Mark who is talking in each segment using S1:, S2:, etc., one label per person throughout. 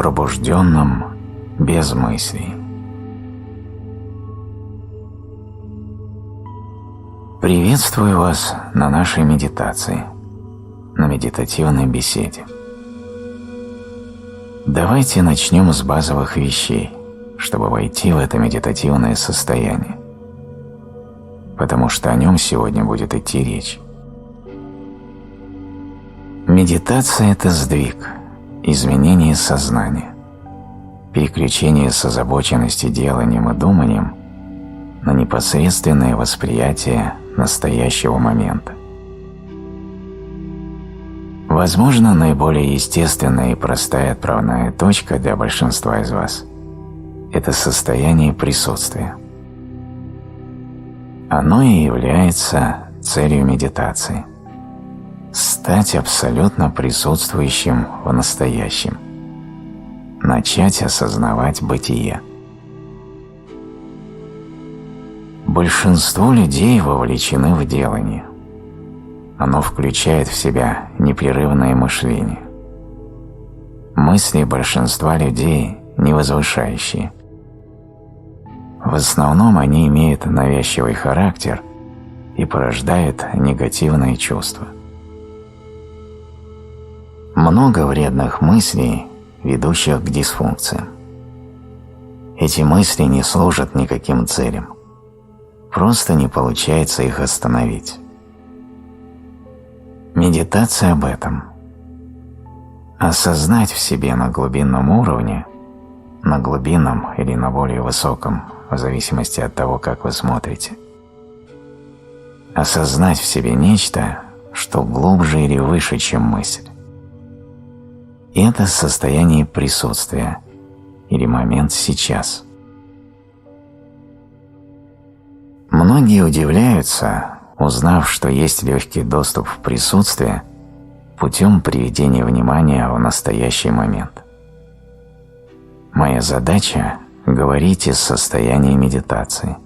S1: пробужденным, без мыслей. Приветствую вас на нашей медитации, на медитативной беседе. Давайте начнем с базовых вещей, чтобы войти в это медитативное состояние, потому что о нем сегодня будет идти речь. Медитация – это сдвиг, изменение сознания, переключение с озабоченности деланием и думанием на непосредственное восприятие настоящего момента. Возможно, наиболее естественная и простая отправная точка для большинства из вас – это состояние присутствия. Оно и является целью медитации – стать абсолютно присутствующим в настоящем, начать осознавать бытие. Большинство людей вовлечены в делание. Оно включает в себя непрерывное мышление. Мысли большинства людей не возвышающие. В основном они имеют навязчивый характер и порождают негативные чувства. Много вредных мыслей, ведущих к дисфункциям. Эти мысли не служат никаким целям. Просто не получается их остановить. Медитация об этом. Осознать в себе на глубинном уровне, на глубинном или на более высоком, в зависимости от того, как вы смотрите. Осознать в себе нечто, что глубже или выше, чем мысль. И это состояние присутствия или момент сейчас. Многие удивляются, узнав, что есть легкий доступ в присутствие путем приведения внимания в настоящий момент. Моя задача – говорить из состояния медитации.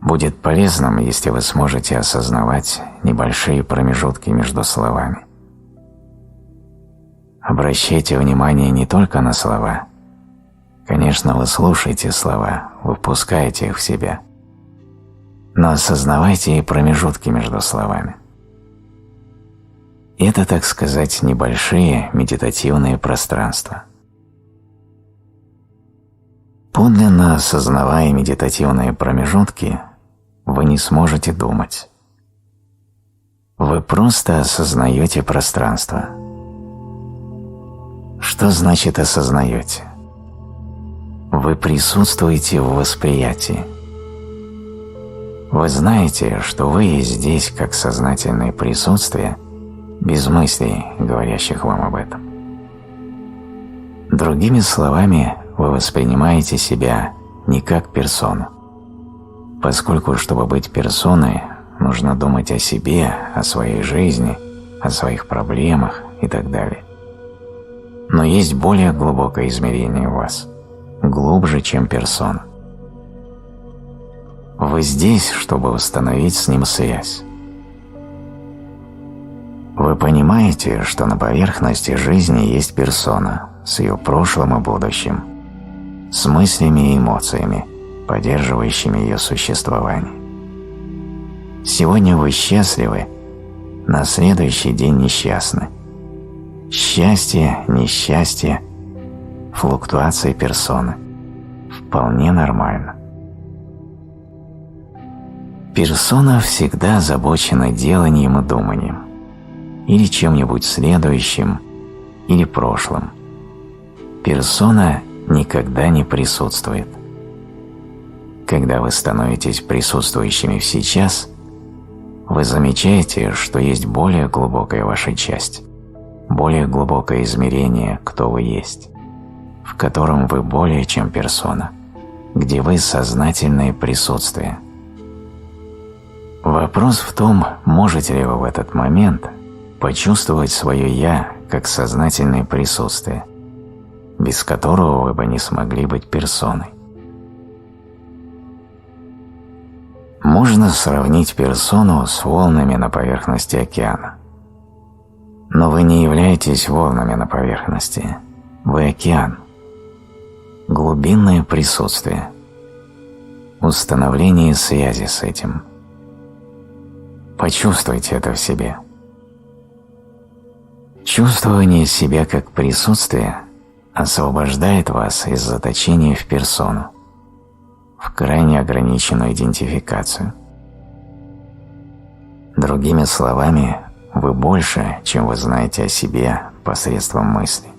S1: Будет полезным, если вы сможете осознавать небольшие промежутки между словами. Обращайте внимание не только на слова. Конечно, вы слушаете слова, выпускаете их в себя. Но осознавайте и промежутки между словами. Это, так сказать, небольшие медитативные пространства. Подлинно осознавая медитативные промежутки, вы не сможете думать. Вы просто осознаете пространство. Что значит осознаете? Вы присутствуете в восприятии. Вы знаете, что вы есть здесь как сознательное присутствие, без мыслей, говорящих вам об этом. Другими словами, вы воспринимаете себя не как персону, поскольку, чтобы быть персоной, нужно думать о себе, о своей жизни, о своих проблемах и так далее. Но есть более глубокое измерение в вас, глубже, чем персона. Вы здесь, чтобы установить с ним связь. Вы понимаете, что на поверхности жизни есть персона с ее прошлым и будущим, с мыслями и эмоциями, поддерживающими ее существование. Сегодня вы счастливы, на следующий день несчастны. Счастье, несчастье, флуктуации персоны. Вполне нормально. Персона всегда озабочена деланием и думанием, или чем-нибудь следующим, или прошлым. Персона никогда не присутствует. Когда вы становитесь присутствующими в сейчас, вы замечаете, что есть более глубокая ваша часть, более глубокое измерение, кто вы есть, в котором вы более чем персона, где вы сознательное присутствие. Вопрос в том, можете ли вы в этот момент почувствовать свое «я» как сознательное присутствие, без которого вы бы не смогли быть персоной. Можно сравнить персону с волнами на поверхности океана. Но вы не являетесь волнами на поверхности. Вы океан. Глубинное присутствие. Установление связи с этим. Почувствуйте это в себе. Чувствование себя как присутствие освобождает вас из заточения в персону, в крайне ограниченную идентификацию. Другими словами, вы больше, чем вы знаете о себе посредством мысли.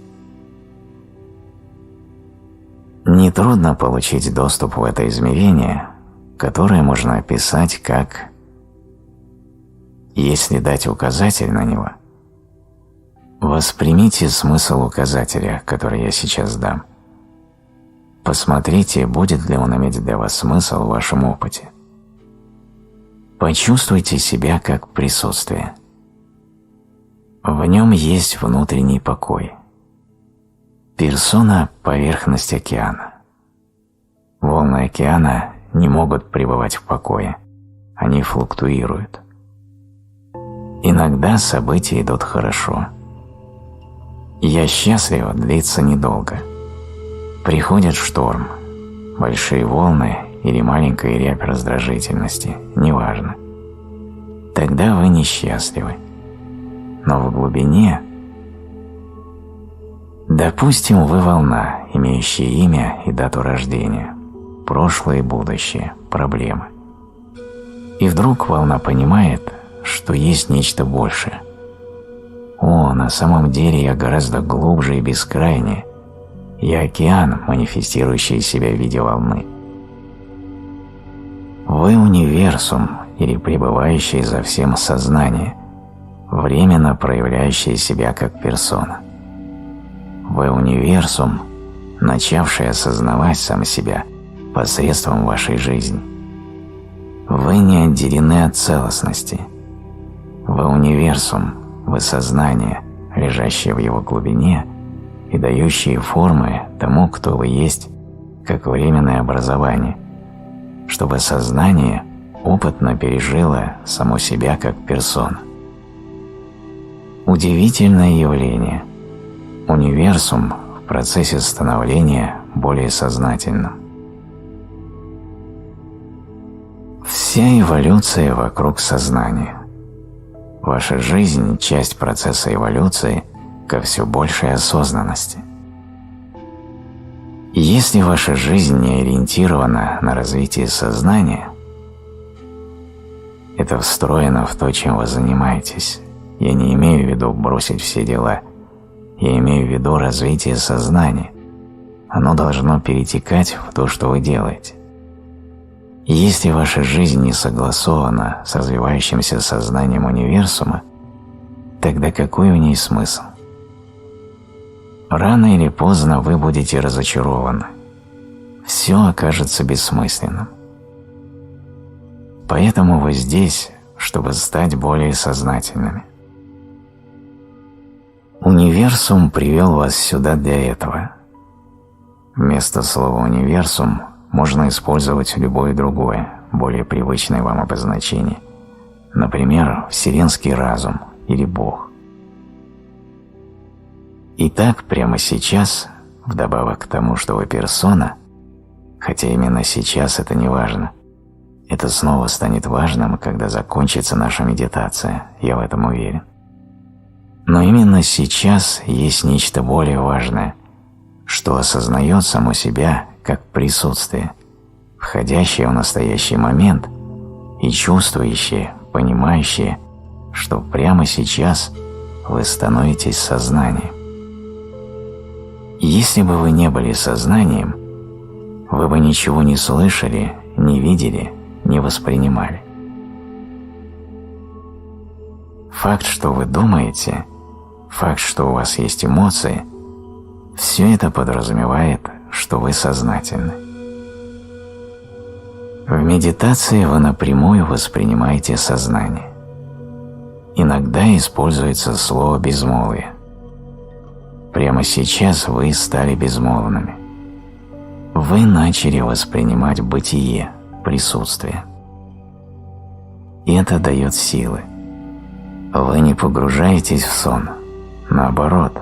S1: Нетрудно получить доступ в это измерение, которое можно описать как, если дать указатель на него, воспримите смысл указателя, который я сейчас дам. Посмотрите, будет ли он иметь для вас смысл в вашем опыте. Почувствуйте себя как присутствие. В нем есть внутренний покой. Персона – поверхность океана. Волны океана не могут пребывать в покое, они флуктуируют. Иногда события идут хорошо. «Я счастлив» длится недолго. Приходит шторм, большие волны или маленькая рябь раздражительности, неважно. Тогда вы несчастливы. Но в глубине, допустим, вы волна, имеющая имя и дату рождения, прошлое и будущее, проблемы. И вдруг волна понимает, что есть нечто большее. О, на самом деле я гораздо глубже и бескрайнее. Я океан, манифестирующий себя в виде волны. Вы универсум или пребывающий за всем сознание, временно проявляющее себя как персона. Вы универсум, начавший осознавать сам себя посредством вашей жизни. Вы не отделены от целостности. Вы универсум, вы сознание, лежащее в его глубине и дающее формы тому, кто вы есть, как временное образование, чтобы сознание опытно пережило само себя как персона. Удивительное явление. Универсум в процессе становления более сознательным. Вся эволюция вокруг сознания. Ваша жизнь – часть процесса эволюции ко все большей осознанности. Если ваша жизнь не ориентирована на развитие сознания, это встроено в то, чем вы занимаетесь. Я не имею в виду бросить все дела. Я имею в виду развитие сознания. Оно должно перетекать в то, что вы делаете. Если ваша жизнь не согласована с развивающимся сознанием универсума, тогда какой в ней смысл? Рано или поздно вы будете разочарованы. Все окажется бессмысленным. Поэтому вы здесь, чтобы стать более сознательными. Универсум привел вас сюда для этого. Вместо слова «универсум» можно использовать любое другое, более привычное вам обозначение. Например, вселенский разум или Бог. Итак, прямо сейчас, вдобавок к тому, что вы персона, хотя именно сейчас это не важно, это снова станет важным, когда закончится наша медитация, я в этом уверен. Но именно сейчас есть нечто более важное, что осознает само себя как присутствие, входящее в настоящий момент и чувствующее, понимающее, что прямо сейчас вы становитесь сознанием. Если бы вы не были сознанием, вы бы ничего не слышали, не видели, не воспринимали. Факт, что вы думаете, факт, что у вас есть эмоции, все это подразумевает, что вы сознательны. В медитации вы напрямую воспринимаете сознание. Иногда используется слово «безмолвие». Прямо сейчас вы стали безмолвными. Вы начали воспринимать бытие, присутствие. И это дает силы. Вы не погружаетесь в сон, наоборот,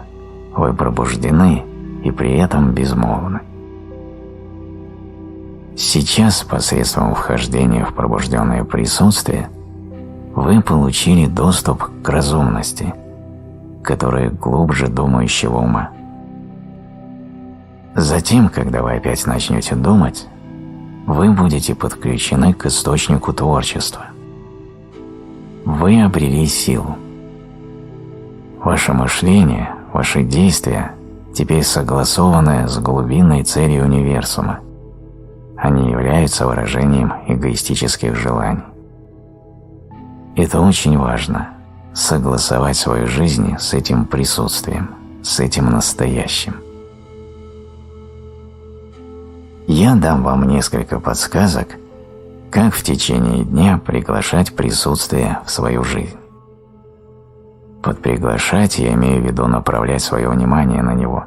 S1: вы пробуждены и при этом безмолвны. Сейчас, посредством вхождения в пробужденное присутствие, вы получили доступ к разумности, которая глубже думающего ума. Затем, когда вы опять начнете думать, вы будете подключены к источнику творчества. Вы обрели силу. Ваше мышление, ваши действия теперь согласованы с глубинной целью универсума. Они являются выражением эгоистических желаний. Это очень важно – согласовать свою жизнь с этим присутствием, с этим настоящим. Я дам вам несколько подсказок, как в течение дня приглашать присутствие в свою жизнь. Под приглашать я имею в виду направлять свое внимание на него,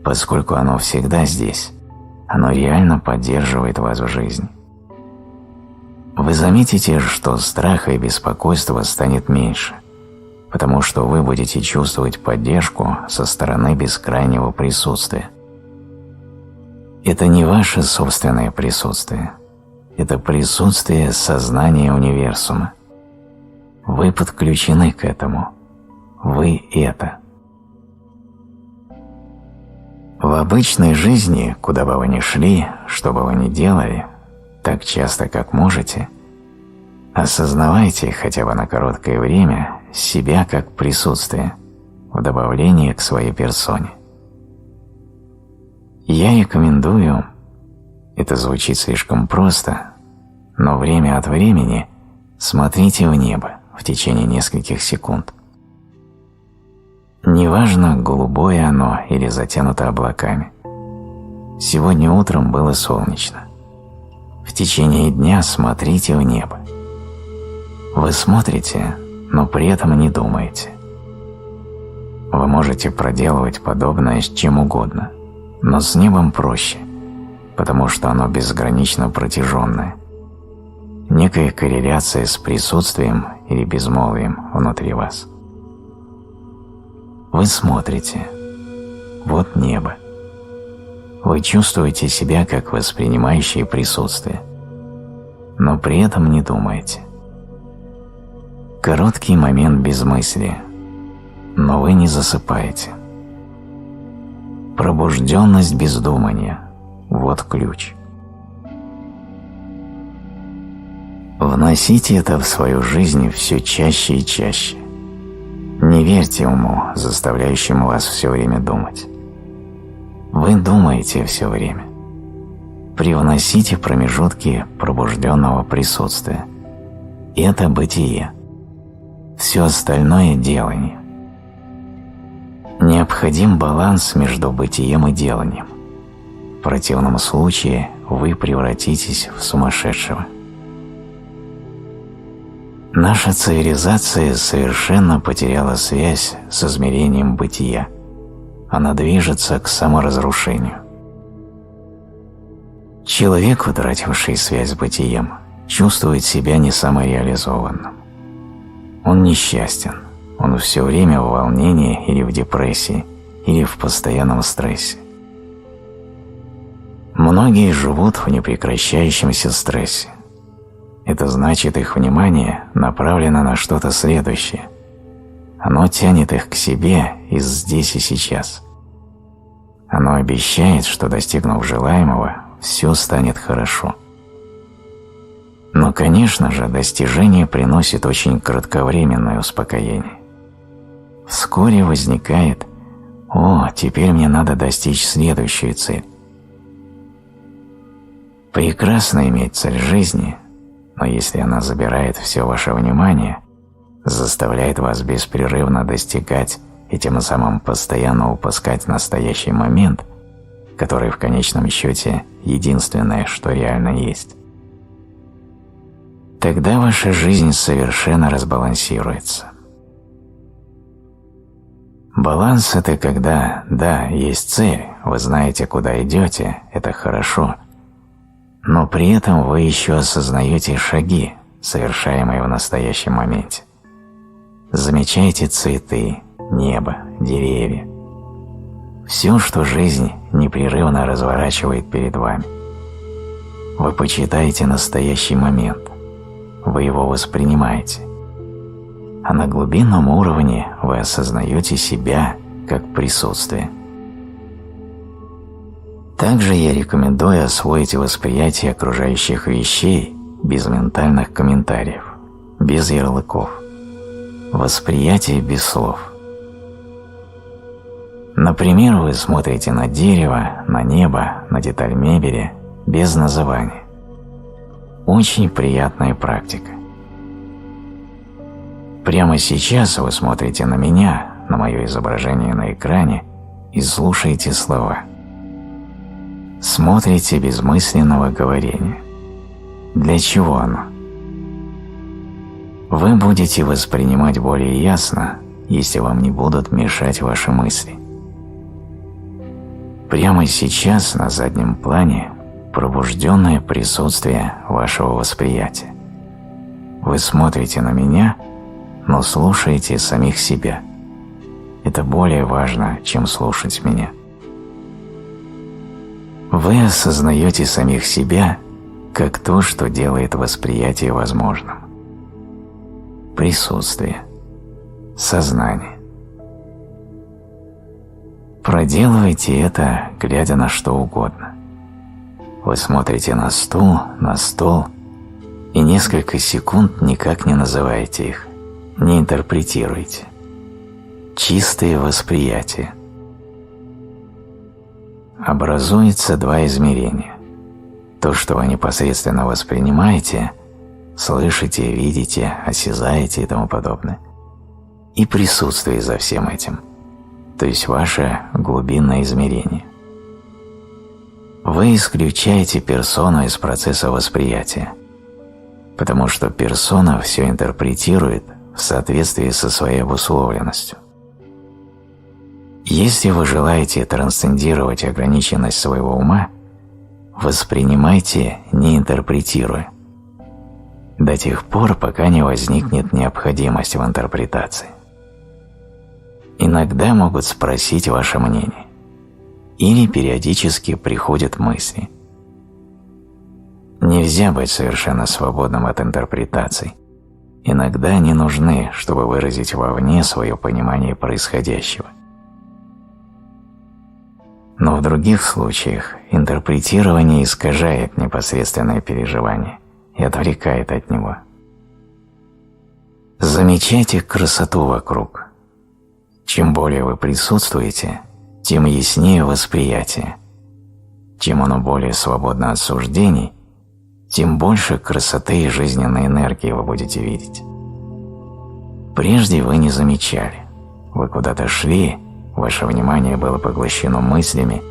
S1: поскольку оно всегда здесь, оно реально поддерживает вас в жизни. Вы заметите, что страха и беспокойства станет меньше, потому что вы будете чувствовать поддержку со стороны бескрайнего присутствия. Это не ваше собственное присутствие, это присутствие сознания универсума. Вы подключены к этому. Вы это. В обычной жизни, куда бы вы ни шли, что бы вы ни делали, так часто, как можете, осознавайте хотя бы на короткое время себя как присутствие в добавлении к своей персоне. Я рекомендую, это звучит слишком просто, но время от времени смотрите в небо в течение нескольких секунд. Неважно, голубое оно или затянуто облаками. Сегодня утром было солнечно. В течение дня смотрите в небо. Вы смотрите, но при этом не думаете. Вы можете проделывать подобное с чем угодно, но с небом проще, потому что оно безгранично протяженное. Некая корреляция с присутствием или безмолвием внутри вас. Вы смотрите. Вот небо. Вы чувствуете себя как воспринимающие присутствие, но при этом не думаете. Короткий момент безмыслия, но вы не засыпаете. Пробужденность без думания – вот ключ. Вносите это в свою жизнь все чаще и чаще. Не верьте уму, заставляющему вас все время думать. Вы думаете все время. Привносите промежутки пробужденного присутствия. Это бытие. Все остальное – делание. Необходим баланс между бытием и деланием. В противном случае вы превратитесь в сумасшедшего. Наша цивилизация совершенно потеряла связь с измерением бытия. Она движется к саморазрушению. Человек, утративший связь с бытием, чувствует себя не самореализованным. Он несчастен, он все время в волнении или в депрессии, или в постоянном стрессе. Многие живут в непрекращающемся стрессе. Это значит, их внимание направлено на что-то следующее. Оно тянет их к себе из здесь и сейчас. Оно обещает, что, достигнув желаемого, все станет хорошо. Но, конечно же, достижение приносит очень кратковременное успокоение. Вскоре возникает «О, теперь мне надо достичь следующую цель». Прекрасно иметь цель жизни, но если она забирает все ваше внимание, заставляет вас беспрерывно достигать и тем самым постоянно упускать настоящий момент, который в конечном счете единственное, что реально есть, тогда ваша жизнь совершенно разбалансируется. Баланс – это когда, да, есть цель, вы знаете, куда идете, это хорошо, но при этом вы еще осознаете шаги, совершаемые в настоящем моменте. Замечайте цветы, небо, деревья. Все, что жизнь непрерывно разворачивает перед вами. Вы почитаете настоящий момент. Вы его воспринимаете. А на глубинном уровне вы осознаете себя как присутствие. Также я рекомендую освоить восприятие окружающих вещей без ментальных комментариев, без ярлыков. Восприятие без слов. Например, вы смотрите на дерево, на небо, на деталь мебели без называния. Очень приятная практика. Прямо сейчас вы смотрите на меня, на мое изображение на экране и слушаете слова. Смотрите без мысленного говорения. Для чего оно? Вы будете воспринимать более ясно, если вам не будут мешать ваши мысли. Прямо сейчас на заднем плане пробужденное присутствие вашего восприятия. Вы смотрите на меня, но слушаете самих себя. Это более важно, чем слушать меня. Вы осознаете самих себя как то, что делает восприятие возможным. Присутствие, сознание. Проделывайте это, глядя на что угодно. Вы смотрите на стол и несколько секунд никак не называете их, не интерпретируете. Чистое восприятие. Образуется два измерения. То, что вы непосредственно воспринимаете, слышите, видите, осязаете и тому подобное, и присутствие за всем этим, то есть ваше глубинное измерение. Вы исключаете персону из процесса восприятия, потому что персона все интерпретирует в соответствии со своей обусловленностью. Если вы желаете трансцендировать ограниченность своего ума, воспринимайте, не интерпретируя, до тех пор, пока не возникнет необходимость в интерпретации. Иногда могут спросить ваше мнение, или периодически приходят мысли. Нельзя быть совершенно свободным от интерпретаций. Иногда они нужны, чтобы выразить вовне свое понимание происходящего. Но в других случаях интерпретирование искажает непосредственное переживание и отвлекает от него. Замечайте красоту вокруг. Чем более вы присутствуете, тем яснее восприятие. Чем оно более свободно от суждений, тем больше красоты и жизненной энергии вы будете видеть. Прежде вы не замечали. Вы куда-то шли, ваше внимание было поглощено мыслями,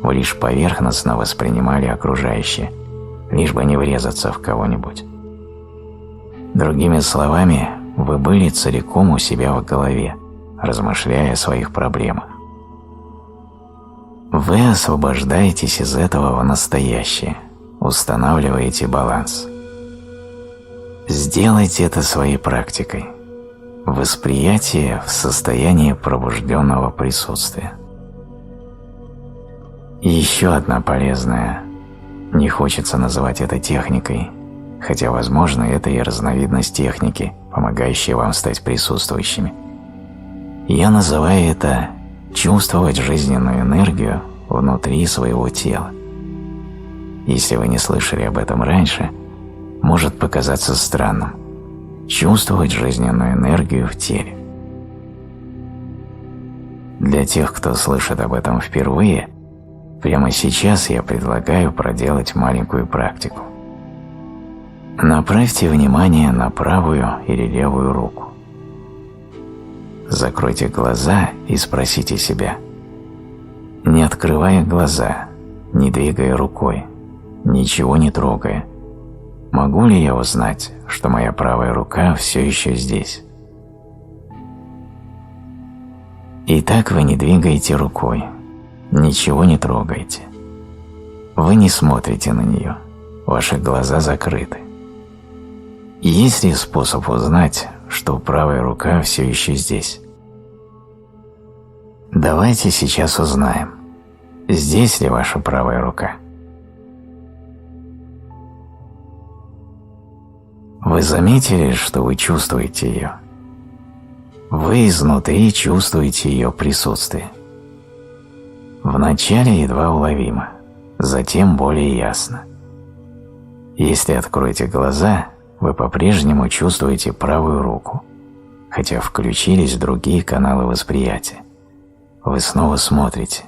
S1: вы лишь поверхностно воспринимали окружающее, лишь бы не врезаться в кого-нибудь. Другими словами, вы были целиком у себя в голове, размышляя о своих проблемах. Вы освобождаетесь из этого в настоящее, устанавливаете баланс. Сделайте это своей практикой. Восприятие в состоянии пробужденного присутствия. И еще одна полезная, не хочется называть это техникой, хотя, возможно, это и разновидность техники, помогающая вам стать присутствующими. Я называю это чувствовать жизненную энергию внутри своего тела. Если вы не слышали об этом раньше, может показаться странным. Чувствовать жизненную энергию в теле. Для тех, кто слышит об этом впервые, прямо сейчас я предлагаю проделать маленькую практику. Направьте внимание на правую или левую руку. Закройте глаза и спросите себя, не открывая глаза, не двигая рукой, ничего не трогая, могу ли я узнать, что моя правая рука все еще здесь? Итак, вы не двигаете рукой, ничего не трогаете. Вы не смотрите на нее, ваши глаза закрыты. Есть ли способ узнать, что правая рука все еще здесь? Давайте сейчас узнаем, здесь ли ваша правая рука. Вы заметили, что вы чувствуете ее? Вы изнутри чувствуете ее присутствие. Вначале едва уловимо, затем более ясно. Если откроете глаза, вы по-прежнему чувствуете правую руку, хотя включились другие каналы восприятия. Вы снова смотрите,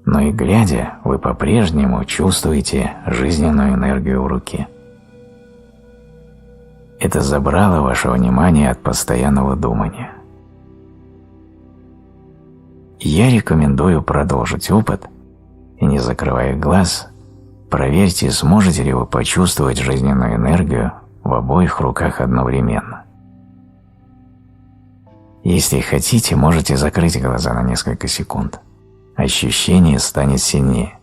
S1: но и глядя, вы по-прежнему чувствуете жизненную энергию в руке. Это забрало ваше внимание от постоянного думания. Я рекомендую продолжить опыт и, не закрывая глаз, проверьте, сможете ли вы почувствовать жизненную энергию в обоих руках одновременно. Если хотите, можете закрыть глаза на несколько секунд. Ощущение станет сильнее.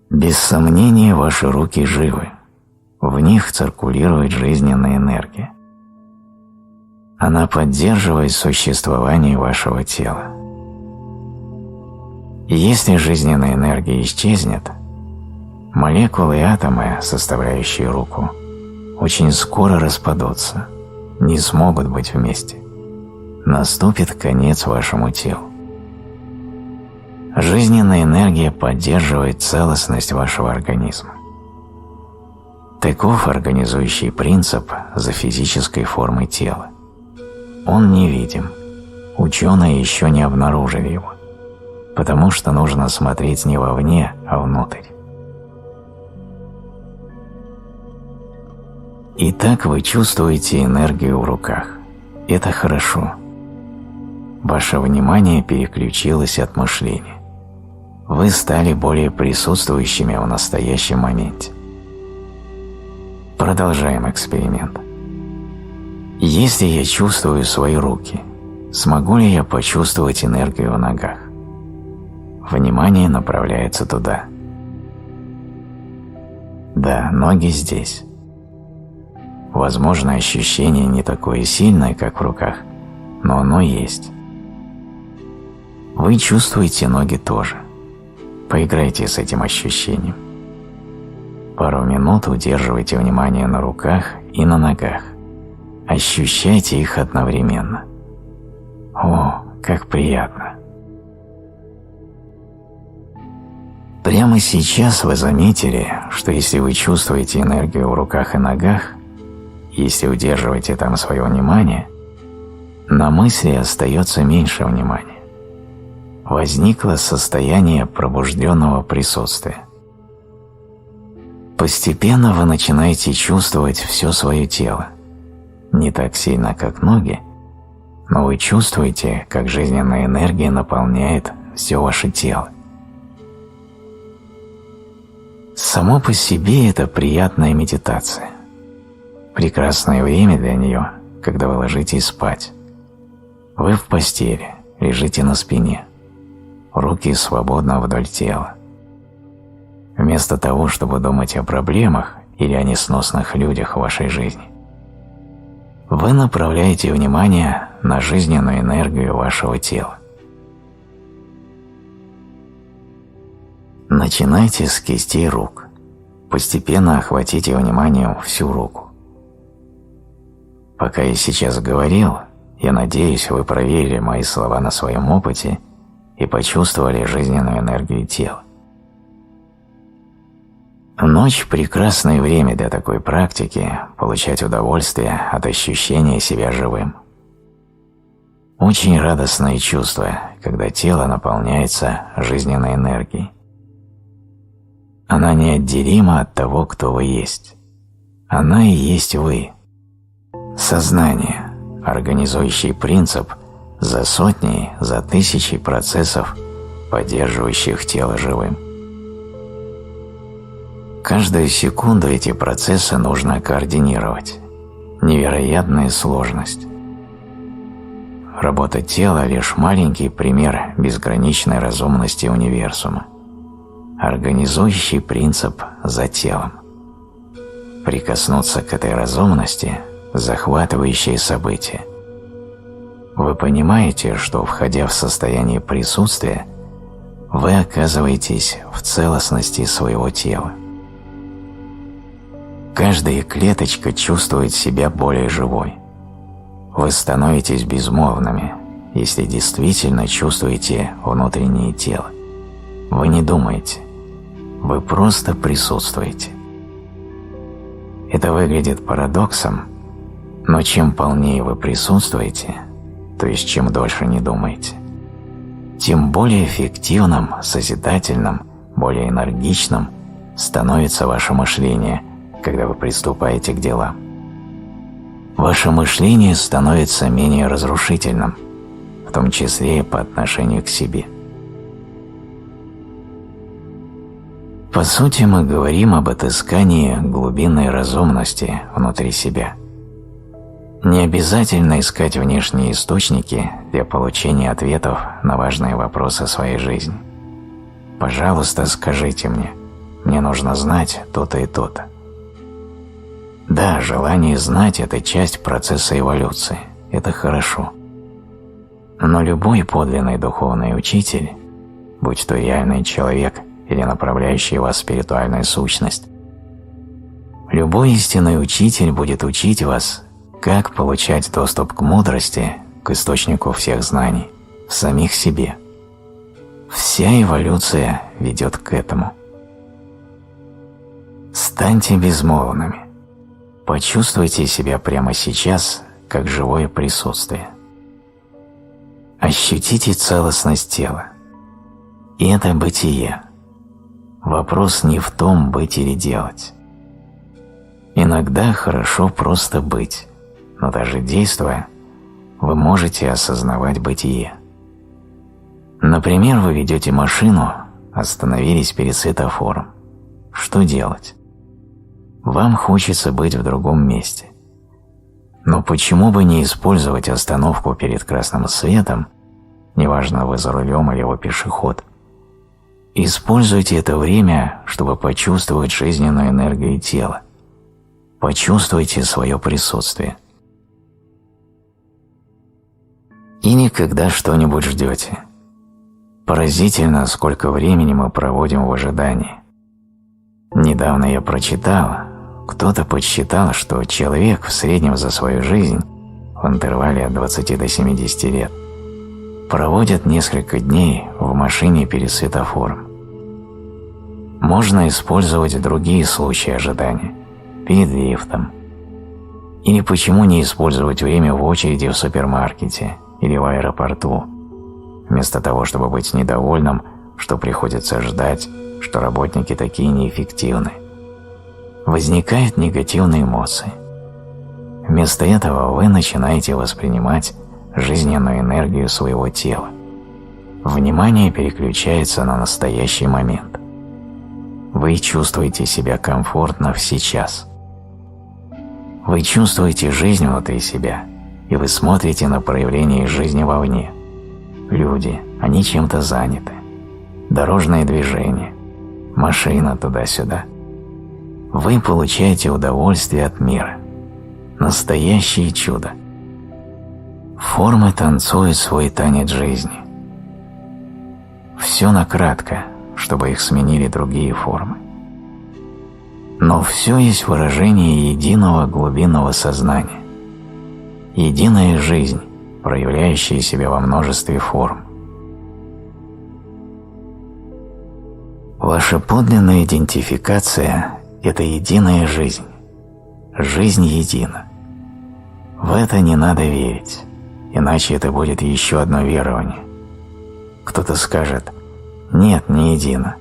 S1: Без сомнения, ваши руки живы. В них циркулирует жизненная энергия. Она поддерживает существование вашего тела. И если жизненная энергия исчезнет, молекулы и атомы, составляющие руку, очень скоро распадутся, не смогут быть вместе. Наступит конец вашему телу. Жизненная энергия поддерживает целостность вашего организма. Таков организующий принцип за физической формой тела. Он невидим. Ученые еще не обнаружили его, потому что нужно смотреть не вовне, а внутрь. Итак, вы чувствуете энергию в руках. Это хорошо. Ваше внимание переключилось от мышления. Вы стали более присутствующими в настоящем моменте. Продолжаем эксперимент. Если я чувствую свои руки, смогу ли я почувствовать энергию в ногах? Внимание направляется туда. Да, ноги здесь. Возможно, ощущение не такое сильное, как в руках, но оно есть. Вы чувствуете ноги тоже. Поиграйте с этим ощущением. Пару минут удерживайте внимание на руках и на ногах. Ощущайте их одновременно. О, как приятно! Прямо сейчас вы заметили, что если вы чувствуете энергию в руках и ногах, если удерживаете там свое внимание, на мысли остается меньше внимания. Возникло состояние пробужденного присутствия. Постепенно вы начинаете чувствовать все свое тело. Не так сильно, как ноги, но вы чувствуете, как жизненная энергия наполняет все ваше тело. Само по себе это приятная медитация. Прекрасное время для нее, когда вы ложитесь спать. Вы в постели, лежите на спине. Руки свободно вдоль тела. Вместо того, чтобы думать о проблемах или о несносных людях в вашей жизни, вы направляете внимание на жизненную энергию вашего тела. Начинайте с кистей рук. Постепенно охватите вниманием всю руку. Пока я сейчас говорил, я надеюсь, вы проверили мои слова на своем опыте и почувствовали жизненную энергию тела. Ночь – прекрасное время для такой практики получать удовольствие от ощущения себя живым. Очень радостное чувство, когда тело наполняется жизненной энергией. Она неотделима от того, кто вы есть. Она и есть вы. Сознание, организующий принцип за сотни, за тысячи процессов, поддерживающих тело живым. Каждую секунду эти процессы нужно координировать. Невероятная сложность. Работа тела – лишь маленький пример безграничной разумности универсума. Организующий принцип за телом. Прикоснуться к этой разумности захватывающее событие. Вы понимаете, что, входя в состояние присутствия, вы оказываетесь в целостности своего тела. Каждая клеточка чувствует себя более живой. Вы становитесь безмолвными, если действительно чувствуете внутреннее тело. Вы не думаете, вы просто присутствуете. Это выглядит парадоксом, но чем полнее вы присутствуете, то есть чем дольше не думаете, тем более эффективным, созидательным, более энергичным становится ваше мышление, когда вы приступаете к делам. Ваше мышление становится менее разрушительным, в том числе и по отношению к себе. По сути, мы говорим об отыскании глубинной разумности внутри себя. Не обязательно искать внешние источники для получения ответов на важные вопросы своей жизни. Пожалуйста, скажите мне нужно знать то-то и то-то. Да, желание знать – это часть процесса эволюции, это хорошо. Но любой подлинный духовный учитель, будь то реальный человек или направляющая вас спиритуальная сущность, любой истинный учитель будет учить вас, как получать доступ к мудрости, к источнику всех знаний, в самих себе. Вся эволюция ведет к этому. Станьте безмолвными. Почувствуйте себя прямо сейчас, как живое присутствие. Ощутите целостность тела. И это бытие. Вопрос не в том, быть или делать. Иногда хорошо просто быть, но даже действуя, вы можете осознавать бытие. Например, вы ведете машину, остановились перед светофором. Что делать? Вам хочется быть в другом месте. Но почему бы не использовать остановку перед красным светом, неважно, вы за рулем или вы пешеход, используйте это время, чтобы почувствовать жизненную энергию тела. Почувствуйте свое присутствие. Или когда что-нибудь ждете. Поразительно, сколько времени мы проводим в ожидании. Недавно я прочитал, кто-то подсчитал, что человек в среднем за свою жизнь, в интервале от 20 до 70 лет, проводит несколько дней в машине перед светофором. Можно использовать другие случаи ожидания, перед лифтом. Или почему не использовать время в очереди в супермаркете или в аэропорту, вместо того, чтобы быть недовольным, что приходится ждать, что работники такие неэффективны. Возникают негативные эмоции. Вместо этого вы начинаете воспринимать жизненную энергию своего тела. Внимание переключается на настоящий момент. Вы чувствуете себя комфортно сейчас. Вы чувствуете жизнь внутри себя, и вы смотрите на проявление жизни вовне. Люди, они чем-то заняты. Дорожное движение, машина туда-сюда. Вы получаете удовольствие от мира. Настоящее чудо. Формы танцуют свой танец жизни. Все накратко, чтобы их сменили другие формы. Но все есть выражение единого глубинного сознания. Единая жизнь, проявляющая себя во множестве форм. Ваша подлинная идентификация – это единая жизнь. Жизнь едина. В это не надо верить, иначе это будет еще одно верование. Кто-то скажет: «Нет, не едино».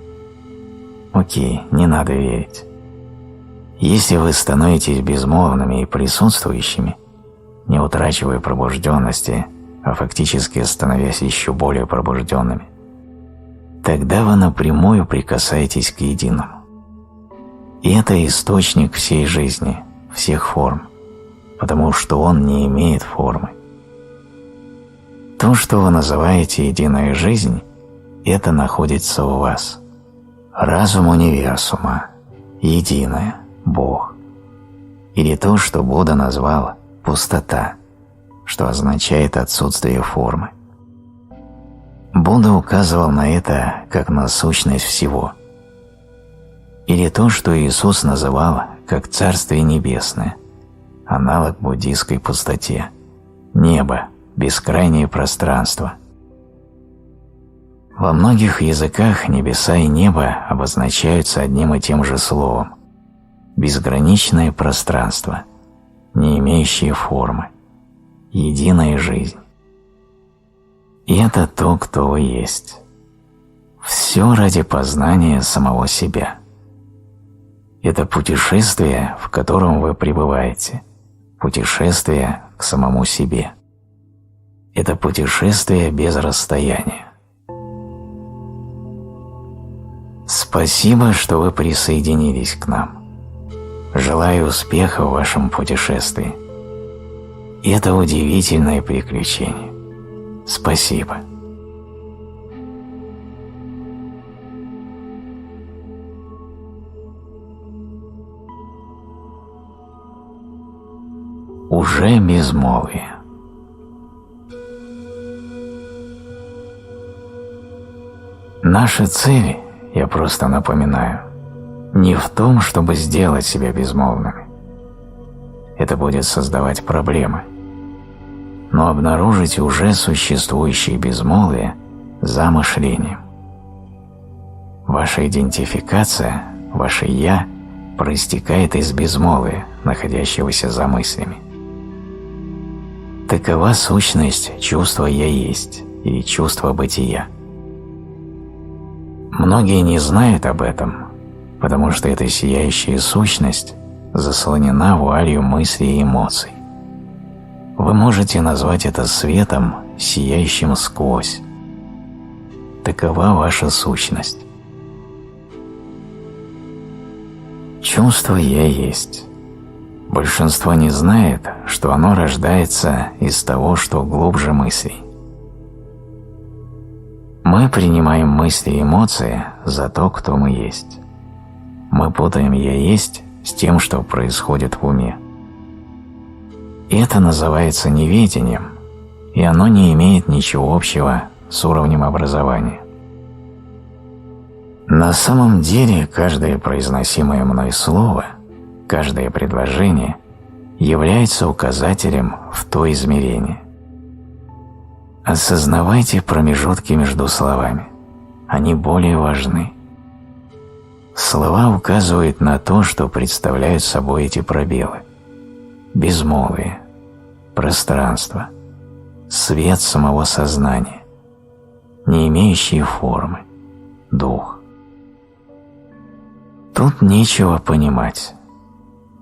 S1: Окей, не надо верить. Если вы становитесь безмолвными и присутствующими, не утрачивая пробужденности, а фактически становясь еще более пробужденными, тогда вы напрямую прикасаетесь к единому. И это источник всей жизни, всех форм, потому что он не имеет формы. То, что вы называете единая жизнь, это находится у вас. Разум универсума, единое, Бог. Или то, что Будда назвал – пустота, что означает отсутствие формы. Будда указывал на это как на сущность всего. Или то, что Иисус называл как Царствие Небесное, аналог буддийской пустоте, небо, бескрайнее пространство. Во многих языках небеса и небо обозначаются одним и тем же словом – безграничное пространство, не имеющее формы, единая жизнь. И это то, кто вы есть. Все ради познания самого себя. Это путешествие, в котором вы пребываете, путешествие к самому себе. Это путешествие без расстояния. Спасибо, что вы присоединились к нам. Желаю успеха в вашем путешествии. Это удивительное приключение. Спасибо. Уже безмолвие. Наша цель, я просто напоминаю, не в том, чтобы сделать себя безмолвными. Это будет создавать проблемы. Но обнаружить уже существующее безмолвие за мышлением. Ваша идентификация, ваше «я» проистекает из безмолвия, находящегося за мыслями. Такова сущность чувства «я есть» или чувства бытия. Многие не знают об этом, потому что эта сияющая сущность заслонена вуалью мыслей и эмоций. Вы можете назвать это светом, сияющим сквозь. Такова ваша сущность. Чувство «я есть». Большинство не знает, что оно рождается из того, что глубже мыслей. Мы принимаем мысли и эмоции за то, кто мы есть. Мы путаем «я есть» с тем, что происходит в уме. Это называется неведением, и оно не имеет ничего общего с уровнем образования. На самом деле, каждое произносимое мной слово, каждое предложение является указателем в то измерение. Осознавайте промежутки между словами, они более важны. Слова указывают на то, что представляют собой эти пробелы. Безмолвие, пространство, свет самого сознания, не имеющие формы, дух. Тут нечего понимать.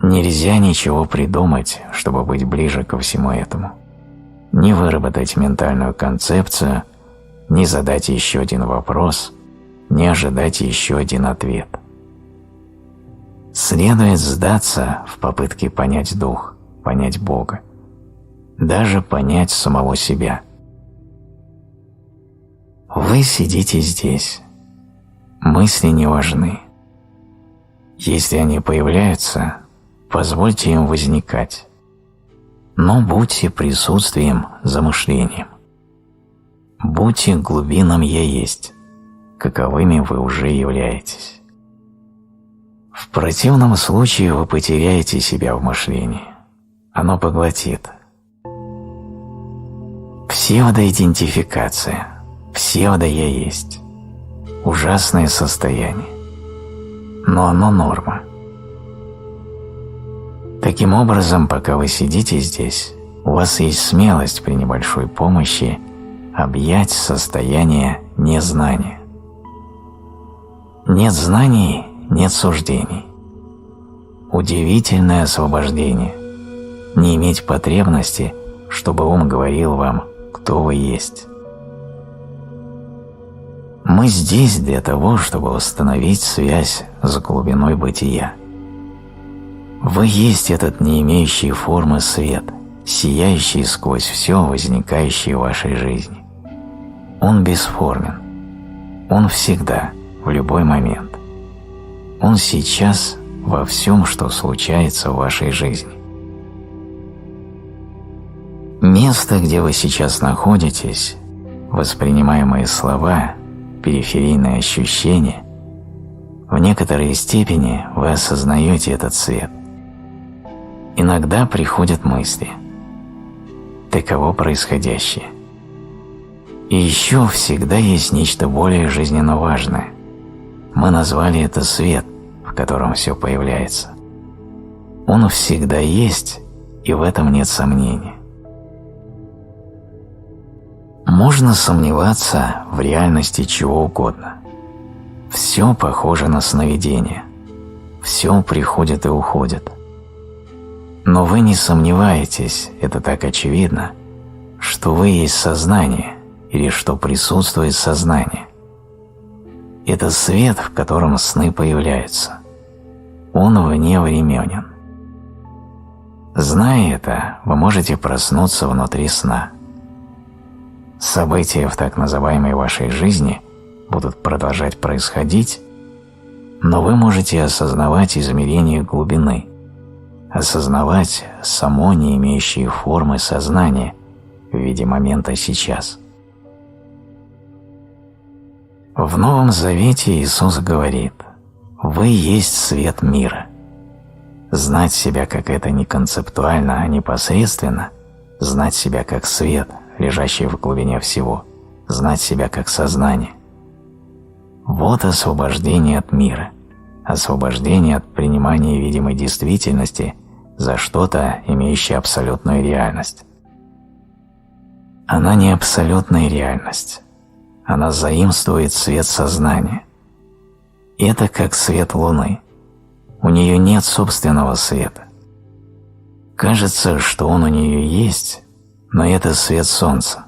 S1: Нельзя ничего придумать, чтобы быть ближе ко всему этому. Не выработать ментальную концепцию, не задать еще один вопрос, не ожидать еще один ответ. Следует сдаться в попытке понять дух, понять Бога, даже понять самого себя. Вы сидите здесь. Мысли не важны. Если они появляются, позвольте им возникать. Но будьте присутствием за мышлением. Будьте глубинным «я есть», каковыми вы уже являетесь. В противном случае вы потеряете себя в мышлении. Оно поглотит. Псевдоидентификация, псевдо-я есть. Ужасное состояние. Но оно норма. Таким образом, пока вы сидите здесь, у вас есть смелость при небольшой помощи объять состояние незнания. Нет знаний, нет суждений. Удивительное освобождение. Не иметь потребности, чтобы ум говорил вам, кто вы есть. Мы здесь для того, чтобы установить связь с глубиной бытия. Вы есть этот не имеющий формы свет, сияющий сквозь все возникающее в вашей жизни. Он бесформен. Он всегда, в любой момент. Он сейчас во всем, что случается в вашей жизни. Место, где вы сейчас находитесь, воспринимаемые слова, периферийные ощущения, в некоторой степени вы осознаете этот свет. Иногда приходят мысли. Таково происходящее. И еще всегда есть нечто более жизненно важное. Мы назвали это свет, в котором все появляется. Он всегда есть, и в этом нет сомнения. Можно сомневаться в реальности чего угодно. Все похоже на сновидение. Все приходит и уходит. Но вы не сомневаетесь, это так очевидно, что вы есть сознание или что присутствует сознание. Это свет, в котором сны появляются. Он вне временен. Зная это, вы можете проснуться внутри сна. События в так называемой вашей жизни будут продолжать происходить, но вы можете осознавать измерение глубины, осознавать само не имеющее формы сознание в виде момента сейчас. В Новом Завете Иисус говорит: «Вы есть свет мира». Знать себя как это не концептуально, а непосредственно, знать себя как свет, лежащий в глубине всего, знать себя как сознание. Вот освобождение от мира, освобождение от принимания видимой действительности за что-то, имеющее абсолютную реальность. Она не абсолютная реальность. Она заимствует свет сознания. Это как свет луны. У нее нет собственного света. Кажется, что он у нее есть, но это свет солнца.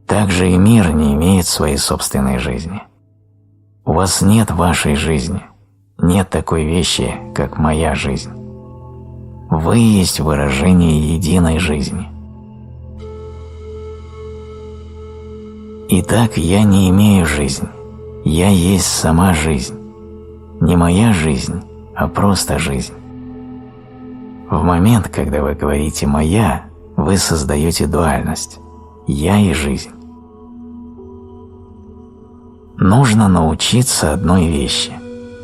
S1: Также и мир не имеет своей собственной жизни. У вас нет вашей жизни, нет такой вещи, как моя жизнь. Вы есть выражение единой жизни. Итак, я не имею жизнь, я есть сама жизнь. Не моя жизнь, а просто жизнь. В момент, когда вы говорите «моя», вы создаете дуальность «я» и «жизнь». Нужно научиться одной вещи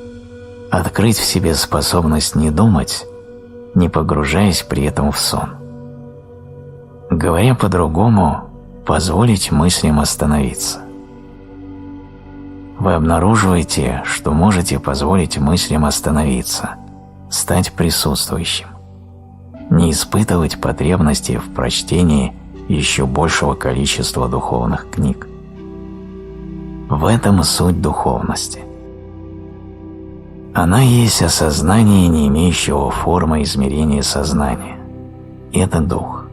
S1: – открыть в себе способность не думать, не погружаясь при этом в сон. Говоря по-другому, позволить мыслям остановиться. Вы обнаруживаете, что можете позволить мыслям остановиться, стать присутствующим, не испытывать потребности в прочтении еще большего количества духовных книг. В этом суть духовности. Она есть осознание, не имеющего формы измерения сознания. Это дух.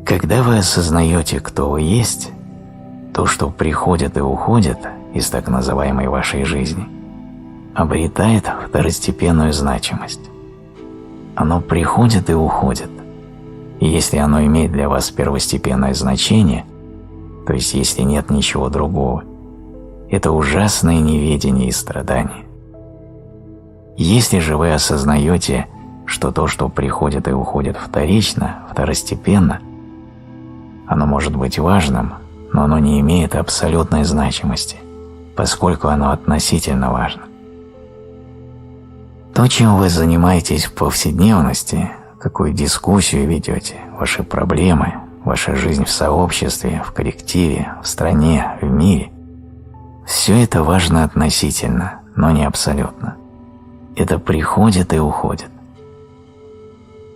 S1: Когда вы осознаете, кто вы есть, то, что приходит и уходит из так называемой вашей жизни, обретает второстепенную значимость. Оно приходит и уходит. И если оно имеет для вас первостепенное значение, то есть если нет ничего другого, это ужасное неведение и страдание. Если же вы осознаете, что то, что приходит и уходит вторично, второстепенно, оно может быть важным, но оно не имеет абсолютной значимости, поскольку оно относительно важно. То, чем вы занимаетесь в повседневности, какую дискуссию ведете, ваши проблемы, ваша жизнь в сообществе, в коллективе, в стране, в мире – все это важно относительно, но не абсолютно. Это приходит и уходит.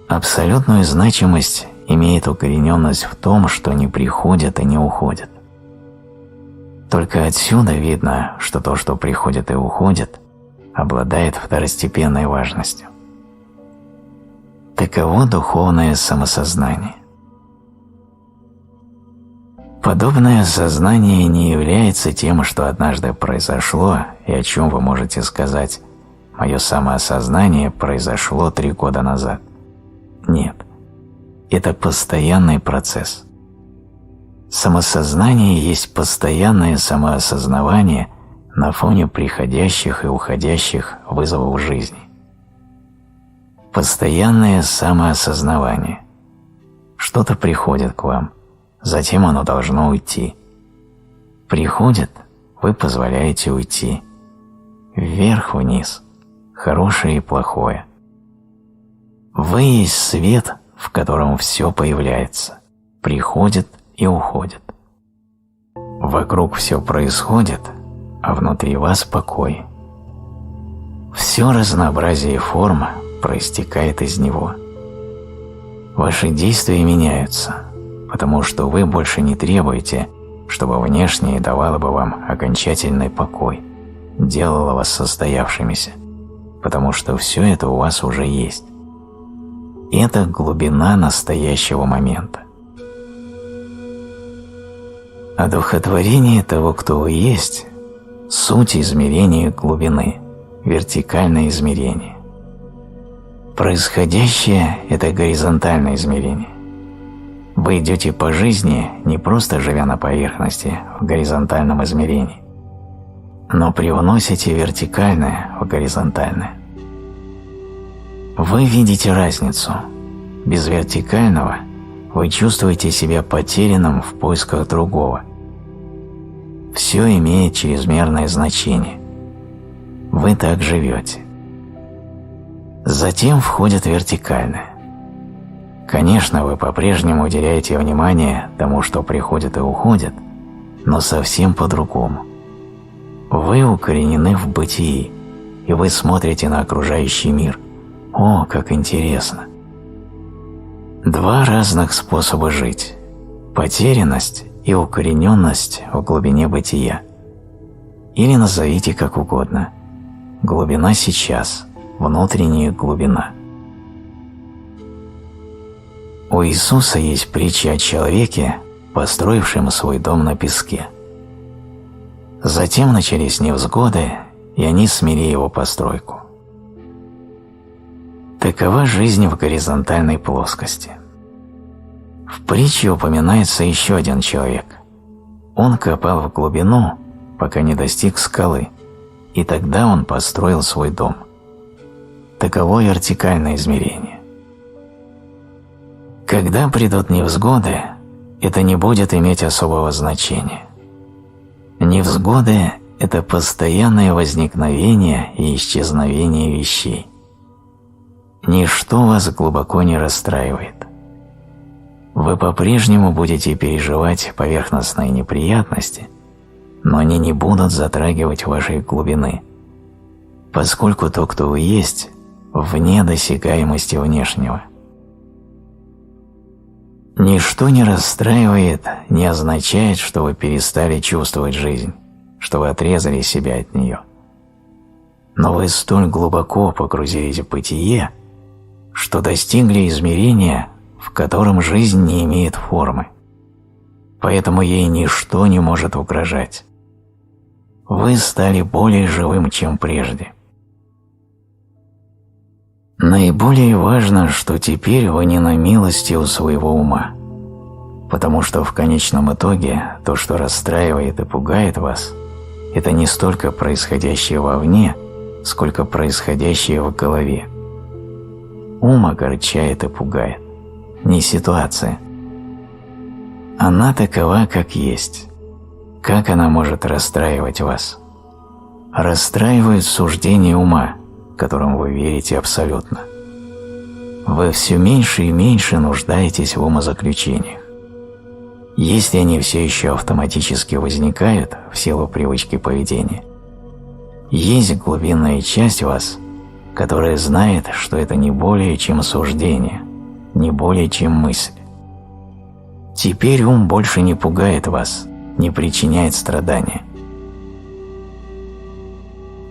S1: Абсолютную значимость имеет укорененность в том, что не приходит и не уходит. Только отсюда видно, что то, что приходит и уходит, обладает второстепенной важностью. Таково духовное самосознание. Подобное сознание не является тем, что однажды произошло и о чем вы можете сказать «моё самоосознание произошло 3 года назад». Нет, это постоянный процесс. Самосознание есть постоянное самоосознавание на фоне приходящих и уходящих вызовов жизни. Постоянное самоосознавание. Что-то приходит к вам, затем оно должно уйти. Приходит, вы позволяете уйти. Вверх-вниз, хорошее и плохое. Вы есть свет, в котором все появляется, приходит и уходит. Вокруг все происходит, а внутри вас покой. Все разнообразие форм проистекает из него. Ваши действия меняются, потому что вы больше не требуете, чтобы внешнее давало бы вам окончательный покой, делало вас состоявшимися, потому что все это у вас уже есть. Это глубина настоящего момента. Одухотворение того, кто вы есть, суть измерения глубины, вертикальное измерение. Происходящее – это горизонтальное измерение. Вы идете по жизни, не просто живя на поверхности в горизонтальном измерении, но привносите вертикальное в горизонтальное. Вы видите разницу. Без вертикального вы чувствуете себя потерянным в поисках другого. Все имеет чрезмерное значение. Вы так живете. Затем входит вертикальное. Конечно, вы по-прежнему уделяете внимание тому, что приходит и уходит, но совсем по-другому. Вы укоренены в бытии, и вы смотрите на окружающий мир. О, как интересно! Два разных способа жить – потерянность и укорененность в глубине бытия. Или назовите как угодно – глубина сейчас, внутренняя глубина. У Иисуса есть притча о человеке, построившем свой дом на песке. Затем начались невзгоды, и они смели его постройку. Такова жизнь в горизонтальной плоскости. В притче упоминается еще один человек. Он копал в глубину, пока не достиг скалы, и тогда он построил свой дом. Таково вертикальное измерение. Когда придут невзгоды, это не будет иметь особого значения. Невзгоды – это постоянное возникновение и исчезновение вещей. Ничто вас глубоко не расстраивает. Вы по-прежнему будете переживать поверхностные неприятности, но они не будут затрагивать вашей глубины, поскольку то, кто вы есть, вне досягаемости внешнего. Ничто не расстраивает, не означает, что вы перестали чувствовать жизнь, что вы отрезали себя от нее. Но вы столь глубоко погрузились в бытие, что достигли измерения, в котором жизнь не имеет формы, поэтому ей ничто не может угрожать. Вы стали более живым, чем прежде. Наиболее важно, что теперь вы не на милости у своего ума, потому что в конечном итоге то, что расстраивает и пугает вас, это не столько происходящее вовне, сколько происходящее в голове. Ум огорчает и пугает, не ситуация. Она такова, как есть. Как она может расстраивать вас? Расстраивает суждение ума, которому вы верите абсолютно. Вы все меньше и меньше нуждаетесь в умозаключениях. Если они все еще автоматически возникают в силу привычки поведения, есть глубинная часть вас, которая знает, что это не более чем суждение, не более чем мысль. Теперь ум больше не пугает вас, не причиняет страдания.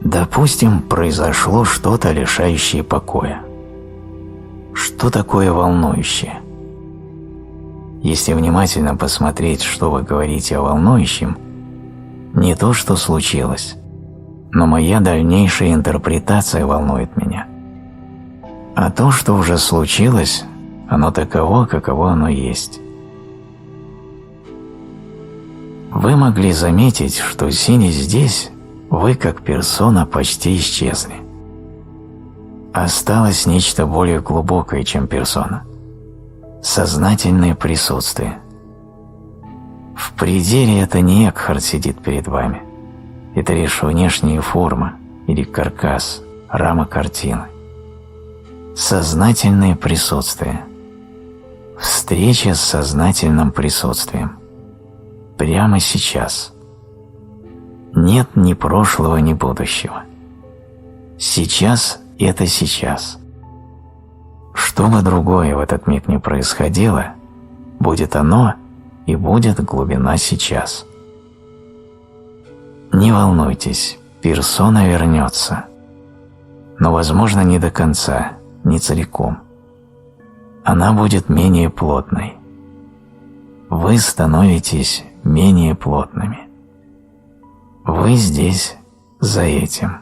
S1: Допустим, произошло что-то, лишающее покоя. Что такое волнующее? Если внимательно посмотреть, что вы говорите о волнующем, не то, что случилось, но моя дальнейшая интерпретация волнует меня. А то, что уже случилось, оно таково, каково оно есть. Вы могли заметить, что, сидя здесь, вы, как персона, почти исчезли. осталось нечто более глубокое, чем персона – сознательное присутствие. В пределе это не Экхарт сидит перед вами, это лишь внешняя форма или каркас, рама картины. Сознательное присутствие. Встреча с сознательным присутствием. Прямо сейчас. Нет ни прошлого, ни будущего. Сейчас – это сейчас. Что бы другое в этот миг ни происходило, будет оно и будет глубина сейчас. Не волнуйтесь, персона вернется. Но, возможно, не до конца, не целиком. Она будет менее плотной. Вы становитесь менее плотными. Вы здесь за этим.